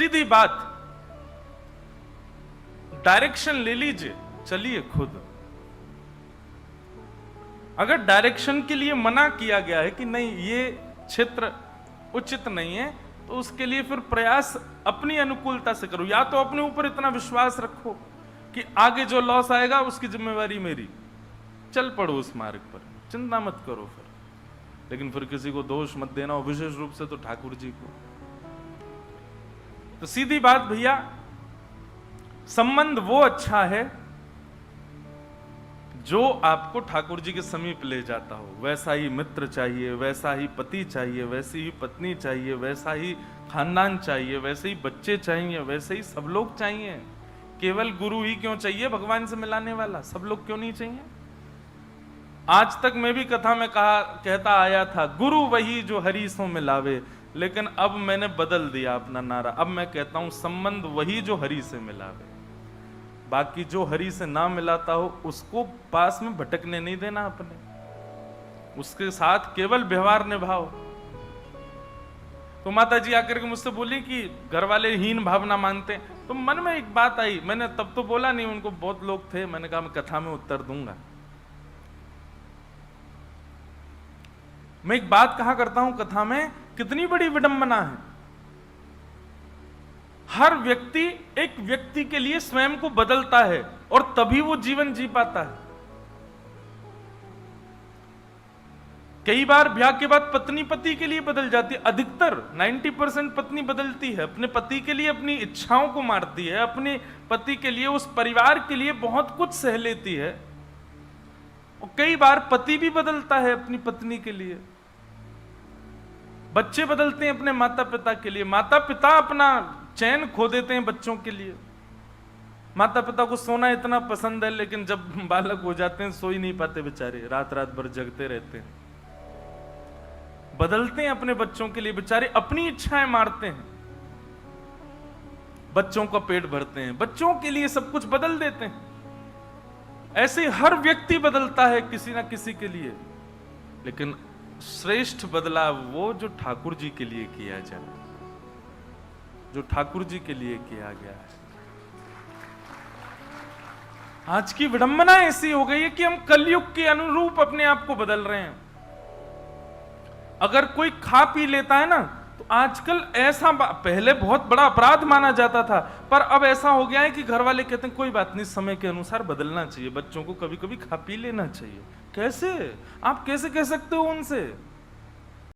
सीधी बात, डायरेक्शन ले लीजिए, चलिए खुद। अगर डायरेक्शन के लिए मना किया गया है कि नहीं ये क्षेत्र उचित नहीं है, तो उसके लिए फिर प्रयास अपनी अनुकूलता से करो। या तो अपने ऊपर इतना विश्वास रखो कि आगे जो लॉस आएगा उसकी जिम्मेवारी मेरी, चल पड़ो उस मार्ग पर, चिंता मत करो फिर। लेकिन फिर किसी को दोष मत देना, और विशेष रूप से तो ठाकुर जी को। तो सीधी बात भैया, संबंध वो अच्छा है जो आपको ठाकुर जी के समीप ले जाता हो। वैसा ही मित्र चाहिए, वैसा ही पति चाहिए, वैसी ही पत्नी चाहिए, वैसा ही खानदान चाहिए, वैसे ही बच्चे चाहिए, वैसे ही सब लोग चाहिए। केवल गुरु ही क्यों चाहिए भगवान से मिलाने वाला, सब लोग क्यों नहीं चाहिए? आज तक मैं भी कथा में कहता आया था, गुरु वही जो हरि सो मिलावे, लेकिन अब मैंने बदल दिया अपना नारा। अब मैं कहता हूं संबंध वही जो हरि से मिलावे। बाकी जो हरि से ना मिलाता हो उसको पास में भटकने नहीं देना अपने, उसके साथ केवल व्यवहार निभाओ। तो माता जी आकर के मुझसे बोली कि घर वाले हीन भावना मानते हैं। तो मन में एक बात आई, मैंने तब तो बोला नहीं, उनको बहुत लोग थे, मैंने कहा मैं कथा में उत्तर दूंगा। मैं एक बात कहा करता हूं कथा में, कितनी बड़ी विडंबना है। हर व्यक्ति एक व्यक्ति के लिए स्वयं को बदलता है और तभी वो जीवन जी पाता है। कई बार ब्याह के बाद पत्नी पति के लिए बदल जाती है, अधिकतर 90% पत्नी बदलती है, अपने पति के लिए अपनी इच्छाओं को मारती है, अपने पति के लिए, उस परिवार के लिए बहुत कुछ सह लेती है। और कई बार पति भी बदलता है अपनी पत्नी के लिए, बच्चे बदलते हैं अपने माता पिता के लिए, माता पिता अपना चैन खो देते हैं बच्चों के लिए। माता पिता को सोना इतना पसंद है, लेकिन जब बालक हो जाते हैं सो ही नहीं पाते बेचारे, रात रात भर जगते रहते हैं। बदलते हैं अपने बच्चों के लिए बेचारे, अपनी इच्छाएं मारते हैं, बच्चों का पेट भरते हैं, बच्चों के लिए सब कुछ बदल देते हैं। ऐसे हर व्यक्ति बदलता है किसी ना किसी के लिए, लेकिन श्रेष्ठ बदलाव वो जो ठाकुर जी के लिए किया जाए, जो ठाकुर जी के लिए किया गया है। आज की विडंबना ऐसी हो गई है कि हम कलयुग के अनुरूप अपने आप को बदल रहे हैं। अगर कोई खा पी लेता है ना, तो आजकल ऐसा, पहले बहुत बड़ा अपराध माना जाता था, पर अब ऐसा हो गया है कि घर वाले कहते हैं कोई बात नहीं, समय के अनुसार बदलना चाहिए, बच्चों को कभी कभी खा पी लेना चाहिए। कैसे? आप कैसे कह सकते हो उनसे?